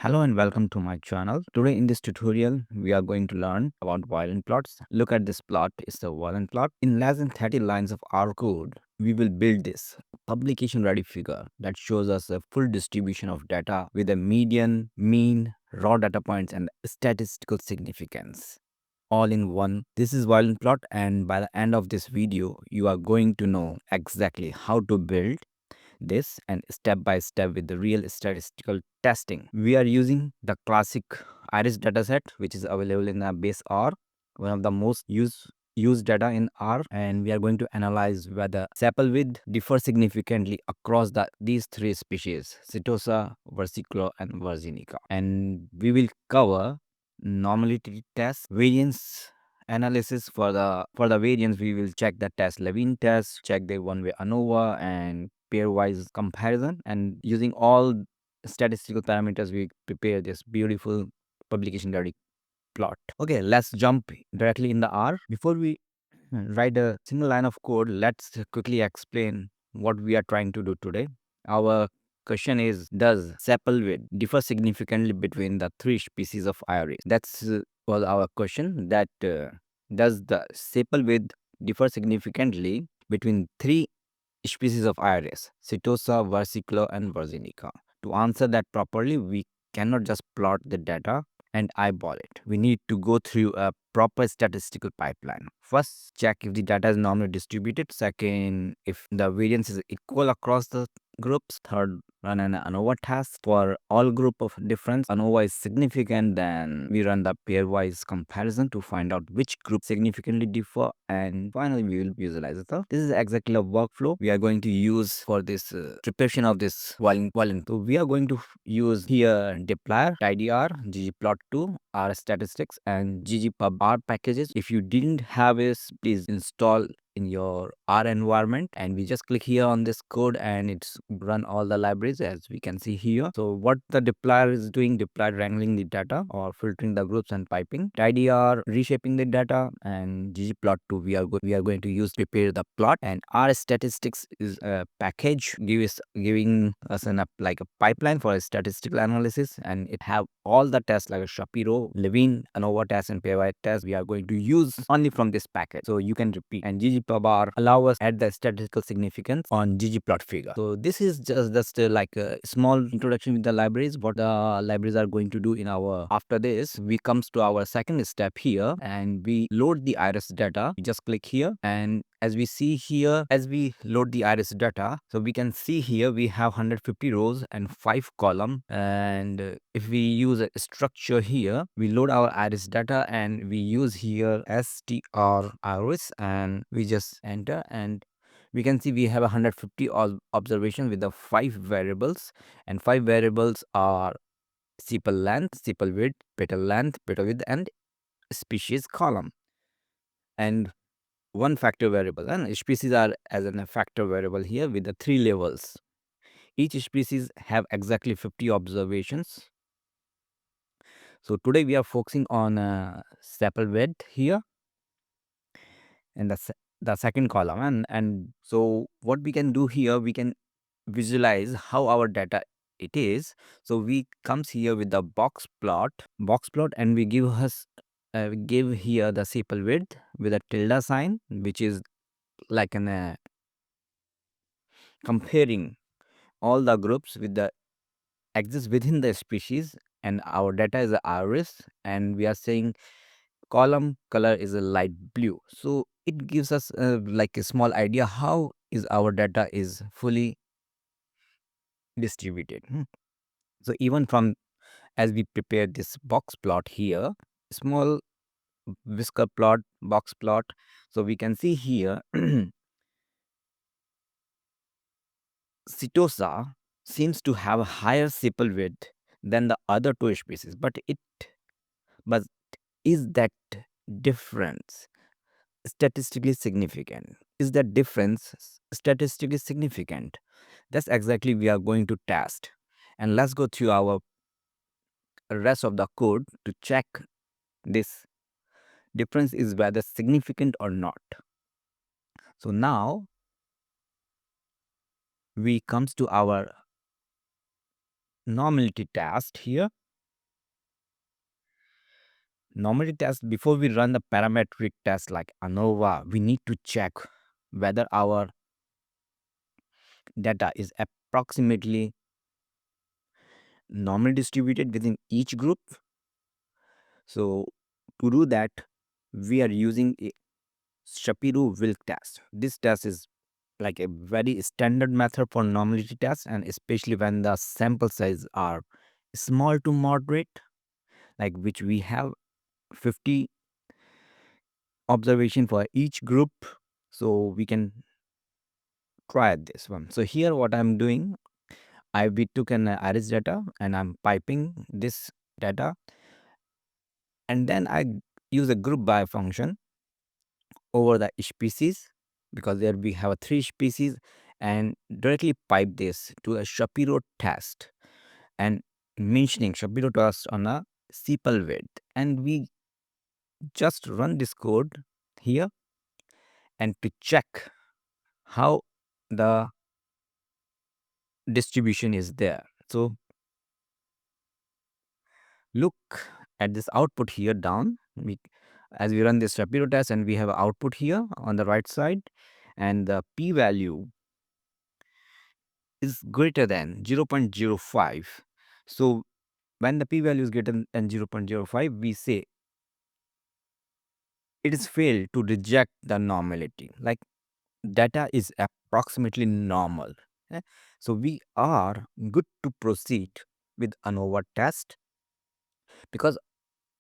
Hello and welcome to my channel. Today in this tutorial, we are going to learn about violin plots. Look at this plot, it's the violin plot. In less than 30 lines of our code, we will build this publication ready figure that shows us a full distribution of data with a median, mean, raw data points and statistical significance. All in one. This is violin plot, and by the end of this video, you are going to know exactly how to build this and step by step with the real statistical testing. We are using the classic iris dataset, which is available in the base R, one of the most used data in R, and we are going to analyze whether sepal width differs significantly across these three species, Setosa, versicolor, and virginica. And we will cover normality test, variance analysis. For the variance, we will check the test Levene test, check the one-way ANOVA and pairwise comparison, and using all statistical parameters we prepare this beautiful publication ready plot. Okay, let's jump directly in the R. Before we write a single line of code, let's quickly explain what we are trying to do today. Our question is, does sepal width differ significantly between the three species of iris? That's was our question. That does the sepal width differ significantly between three species of iris, Setosa, versicolor, and virginica? To answer that properly, we cannot just plot the data and eyeball it. We need to go through a proper statistical pipeline. First, check if the data is normally distributed. Second, if the variance is equal across the groups. Third, run an ANOVA test. For all group of difference ANOVA is significant, then we run the pairwise comparison to find out which group significantly differ, and finally we will visualize it. So this is exactly a workflow we are going to use for this preparation of this violin. So we are going to use here dplyr, tidyr, ggplot2, rstatix, and ggpubr packages. If you didn't have this, please install in your R environment, and we just click here on this code and it's run all the libraries as we can see here. So what the dplyr is doing, dplyr wrangling the data or filtering the groups and piping, tidyr reshaping the data, and ggplot2 we are going to use prepare the plot, and rstatix is a package giving us like a pipeline for a statistical analysis, and it have all the tests like a Shapiro, Levene, ANOVA test, and Pairwise test we are going to use only from this package. So you can repeat, and ggpubr allow us add the statistical significance on ggplot figure. So this is just like a small introduction with the libraries, what the libraries are going to do in our. After this, we comes to our second step here, and we load the iris data. We just click here, and as we see here, as we load the iris data, so we can see here we have 150 rows and 5 column, and if we use a structure here, we load our iris data and we use here str iris, and we just enter, and we can see we have 150 observations with the 5 variables, and 5 variables are sepal length, sepal width, petal length, petal width, and species column, and one factor variable, and species are as a factor variable here with the 3 levels. Each species have exactly 50 observations. So today we are focusing on sepal width here and the second column, and so what we can do here, we can visualize how our data it is. So we comes here with the box plot, and we give here the sepal width with a tilde sign, which is like an comparing all the groups with the exist within the species, and our data is a iris, and we are saying column color is a light blue. So it gives us like a small idea how is our data is fully distributed. So even from as we prepare this box plot here, small whisker plot, box plot, so we can see here Setosa seems to have a higher sepal width than the other two species, but is that difference statistically significant? Is that difference statistically significant? That's exactly we are going to test. And let's go through our rest of the code to check this difference is whether significant or not. So now we comes to our normality test here. Normality test, before we run the parametric test like ANOVA, we need to check whether our data is approximately normally distributed within each group. So to do that, we are using a Shapiro-Wilk test. This test is like a very standard method for normality test, and especially when the sample size are small to moderate, like which we have 50 observation for each group. So we can try this one. So here what I'm doing, we took an iris data and I'm piping this data, and then I use a group by function over the species, because there we have a 3 species, and directly pipe this to a Shapiro test and mentioning Shapiro test on a sepal width, and we just run this code here and to check how the distribution is there. So look at this output here down. As we run this Shapiro test, and we have output here on the right side, and the p-value is greater than 0.05. So when the p-value is greater than 0.05, we say it is failed to reject the normality, like data is approximately normal. So we are good to proceed with ANOVA test, because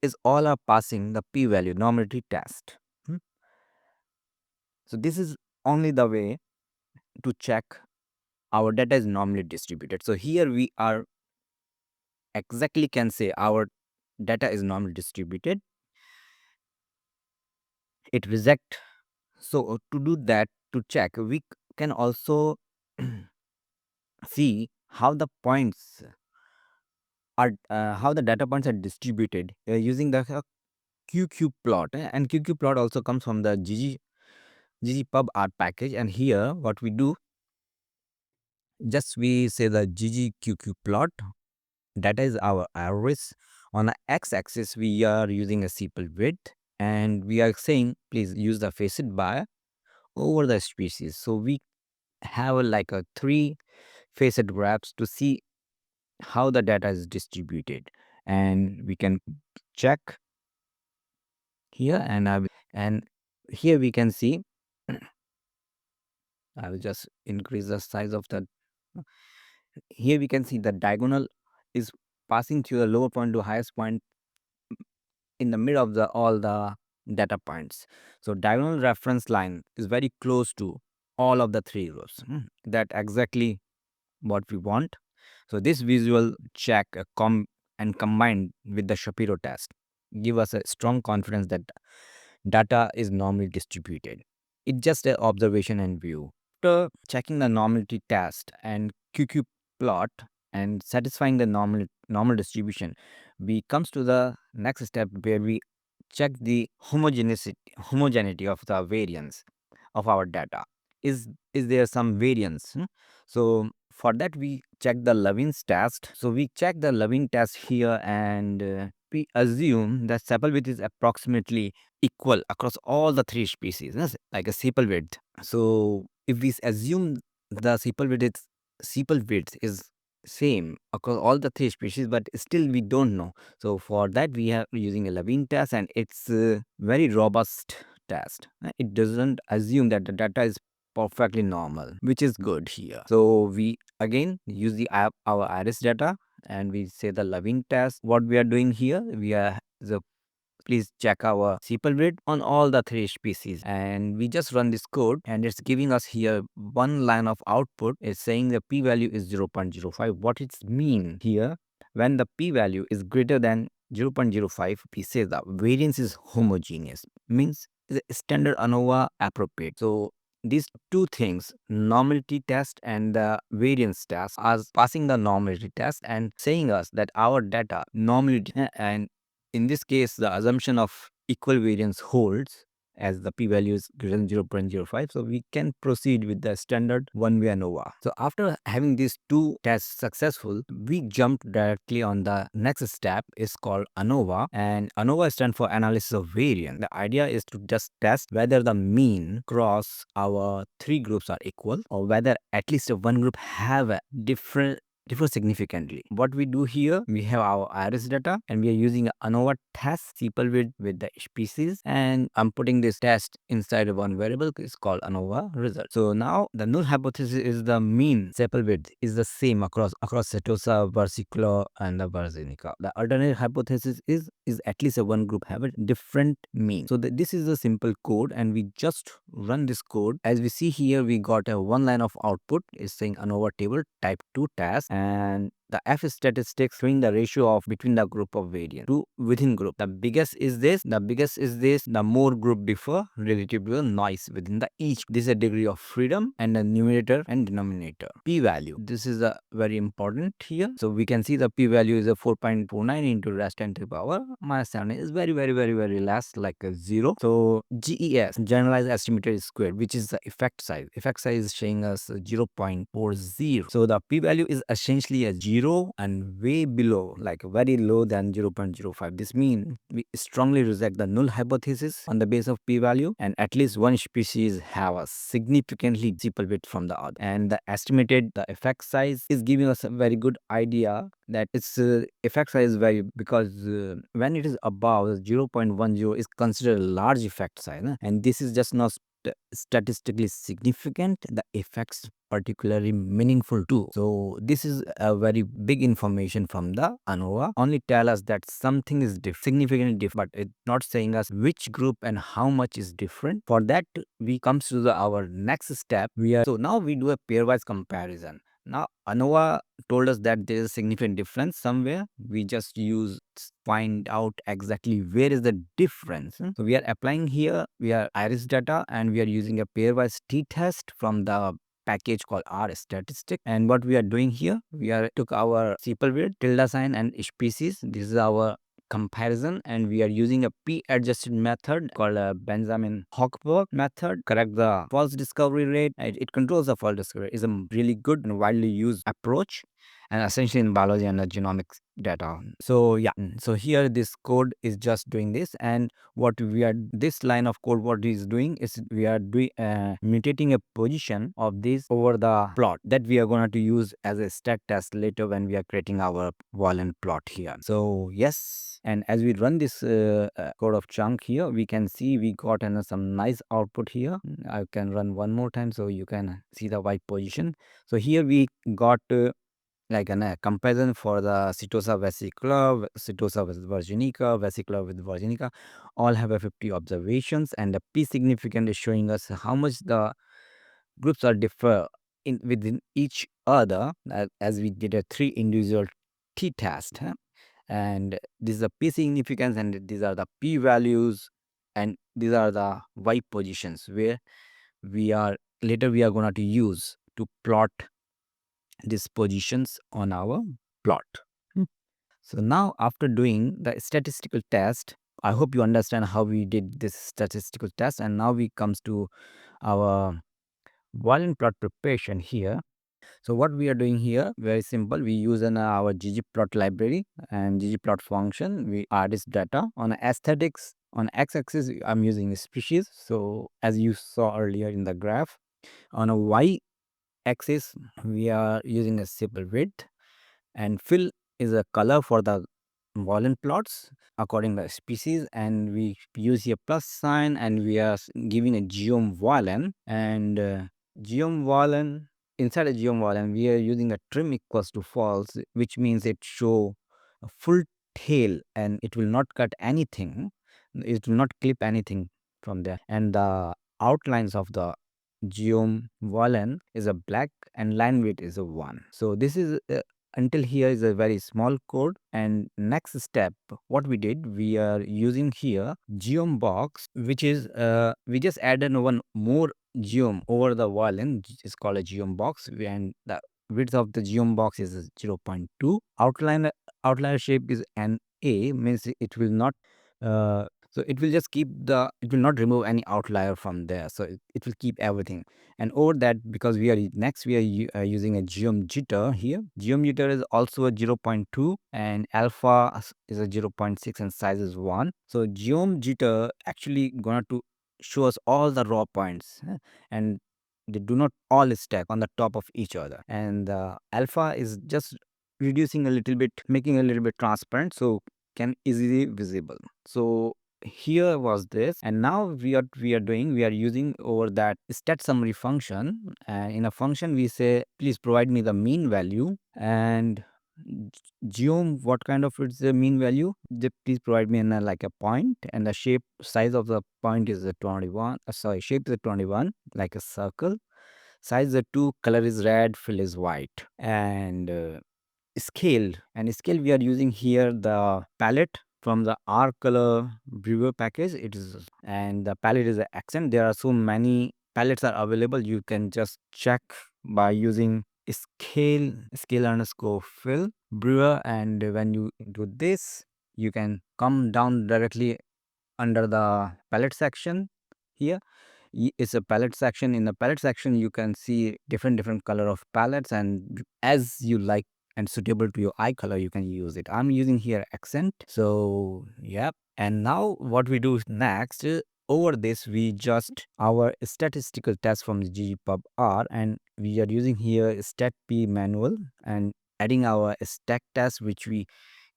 is all are passing the p-value normality test. So this is only the way to check our data is normally distributed. So here we are exactly can say our data is normally distributed. It reject. So to do that, to check, we can also see how the points are, how the data points are distributed using the qqplot, and qqplot also comes from the ggpubr package. And here what we do, just we say the ggqplot, data is our average. On the x-axis we are using a sepal width, and we are saying please use the facet bar over the species. So we have like a 3 facet graphs to see how the data is distributed, and we can check here. And here we can see I will just increase the size of the. Here we can see the diagonal is passing through the lower point to highest point in the middle of the all the data points. So diagonal reference line is very close to all of the 3 rows. That exactly what we want. So this visual check and combined with the Shapiro test give us a strong confidence that data is normally distributed. It's just an observation and view. After checking the normality test and qqplot and satisfying the normal distribution, we comes to the next step where we check the homogeneity of the variance of our data. Is there some variance? So for that we check the Levene's test. So we check the Levene test here, and we assume that sepal width is approximately equal across all the 3 species, like a sepal width. So if we assume the sepal width is same across all the 3 species, but still we don't know. So for that we are using a Levene test, and it's a very robust test. It doesn't assume that the data is perfectly normal, which is good here. So we again use our iris data, and we say the Levene test. What we are doing here, we are the please check our sepal width on all the 3 species, and we just run this code, and it's giving us here one line of output. It's saying the p-value is 0.05. What it mean here, when the p-value is greater than 0.05, we say the variance is homogeneous, means the standard ANOVA appropriate. So these 2 things, normality test and the variance test, are passing the normality test and saying us that our data normality, and in this case the assumption of equal variance holds, as the p-value is greater than 0.05. So we can proceed with the standard one-way ANOVA. So after having these two tests successful, we jump directly on the next step is called ANOVA, and ANOVA stands for analysis of variance. The idea is to just test whether the mean across our three groups are equal, or whether at least one group have a differ significantly. What we do here, we have our iris data and we are using an ANOVA test sepal with the species, and I'm putting this test inside of one variable. It's called ANOVA result. So now the null hypothesis is the mean sepal width is the same across setosa, versicolor and the virginica. The alternate hypothesis is at least a one group have a different mean. So this is a simple code, and we just run this code. As we see here, we got a one line of output is saying ANOVA table type 2 task, and the F statistics showing the ratio of between the group of variance to within group. The biggest is this, the more group differ relative to the noise within the each. This is a degree of freedom, and the numerator and denominator. P-value. This is a very important here. So we can see the p-value is a 4.49 into raised 10 to the power minus 7 is very less, like a 0. So GES, generalized estimated squared, which is the effect size. Effect size is showing us 0.40. So the p-value is essentially a 0 and way below, like very low than 0.05. This means we strongly reject the null hypothesis on the base of p-value, and at least one species have a significantly sepal width from the other. And the estimated the effect size is giving us a very good idea that its effect size very, because when it is above 0.10 is considered a large effect size, and this is just not statistically significant. The effects particularly meaningful too. So this is a very big information from the ANOVA. Only tell us that something is significantly different, but it's not saying us which group and how much is different. For that, we comes to our next step. So now we do a pairwise comparison. Now ANOVA told us that there is a significant difference somewhere. We just find out exactly where is the difference. So we are applying here, we are iris data, and we are using a pairwise t-test from the package called rstatistic. And what we are doing here, we are took our sepal width, tilde sign and species. This is our comparison, and we are using a p-adjusted method called a Benjamini-Hochberg method. Correct the false discovery rate. It controls the false discovery rate. It's a really good and widely used approach, and essentially in biology and the genomics data. So yeah, so here this code is just doing this, and what we are, this line of code, what is doing is we are doing mutating a position of this over the plot that we are going to use as a stat test later when we are creating our Violin plot here. So yes, and as we run this code of chunk here, we can see we got some nice output here. I can run one more time so you can see the white position. So here we got like a comparison for the setosa vesicular, setosa with virginica, vesicular with virginica, all have a 50 observations, and the p significant is showing us how much the groups are differ within each other, as we did a 3 individual t-test. And this is the p significance, and these are the p values, and these are the y positions where we are going to use to plot these positions on our plot. So now after doing the statistical test, I hope you understand how we did this statistical test, and now we comes to our Violin plot preparation here. So what we are doing here, very simple. We use our ggplot library and ggplot function. We add this data on aesthetics. On x-axis, I'm using species. So as you saw earlier in the graph, on a y-axis, we are using a sepal width, and fill is a color for the Violin plots according to the species, and we use a plus sign, and we are giving a geom Violin, and geom Violin, inside a geom Violin we are using a trim equals to false, which means it show a full tail and it will not cut anything, it will not clip anything from there, and the outlines of the geom Violin is a black and line weight is a 1. So this is until here is a very small code. And next step, what we did, we are using here geom box, which is we just added one more geom over the Violin. It's called a geom box, and the width of the geom box is 0.2. Outlier shape is an A, means it will not So it will just keep it will not remove any outlier from there. So it will keep everything. And over that, because we are using a geom jitter here. Geom jitter is also a 0.2 and alpha is a 0.6 and size is 1. So geom jitter actually gonna to show us all the raw points, and they do not all stack on the top of each other. And the alpha is just reducing a little bit, making a little bit transparent, so can easily visible. So here was this, and now we are using over that stat summary function, and in a function we say please provide me the mean value, and geom what kind of it's the mean value, please provide me in like a point, and the shape size of the point is a 21, sorry, shape is a 21 like a circle, size is 2, color is red, fill is white, and scale we are using here the palette from the R color brewer package. It is, and the palette is an accent. There are so many palettes are available. You can just check by using scale underscore fill brewer, and when you do this, you can come down directly under the palette section. Here it's a palette section. In the palette section you can see different color of palettes, and as you like and suitable to your eye color you can use it. I'm using here accent. So yeah, and now what we do next, over this we just our statistical test from the ggpubr, and we are using here stat p manual and adding our stack test which we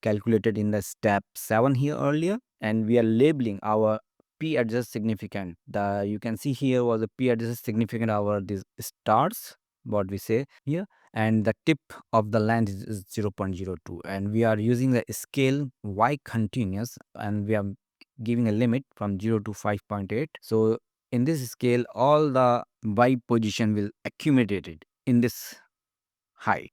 calculated in the step 7 here earlier, and we are labeling our p adjust significant. The you can see here was a p adjust significant our these stars, what we say here, and the tip of the length is 0.02, and we are using the scale y continuous, and we are giving a limit from 0 to 5.8. So in this scale all the y position will accumulated in this height.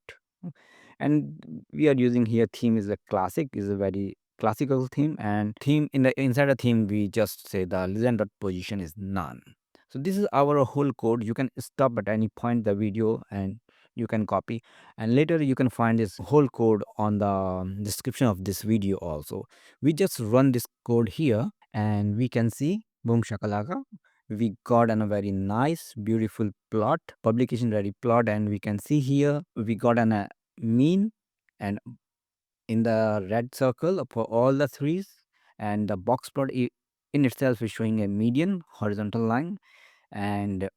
And we are using here theme is a classic, is a very classical theme, and theme in the inside a theme we just say the legend dot position is none. So this is our whole code. You can stop at any point the video and you can copy, and later you can find this whole code on the description of this video also. We just run this code here and we can see boom shakalaka, we got a very nice beautiful plot, publication ready plot, and we can see here we got a mean, and in the red circle for all the threes, and the box plot in itself is showing a median horizontal line, and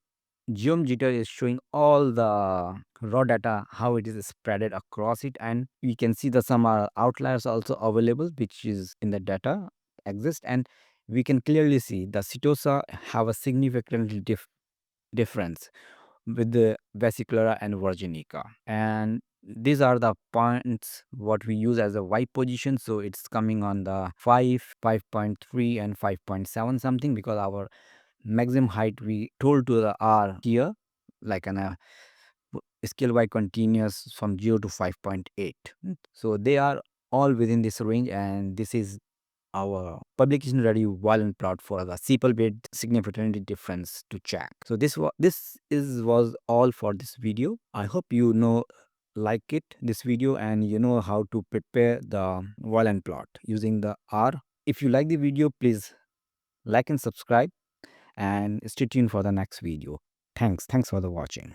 geom jitter is showing all the raw data how it is spreaded across it, and we can see the some outliers also available which is in the data exist, and we can clearly see the setosa have a significantly difference with the vesicular and virginica, and these are the points what we use as a y position. So it's coming on the 5.3 and 5.7 something, because our maximum height we told to the r here like an scale y continuous from 0 to 5.8. So they are all within this range, and this is our publication ready violin plot for the sepal weight significantly difference to check. So was all for this video. I hope you know like it this video, and you know how to prepare the violin plot using the R. If you like the video, please like and subscribe, and stay tuned for the next video. Thanks for the watching.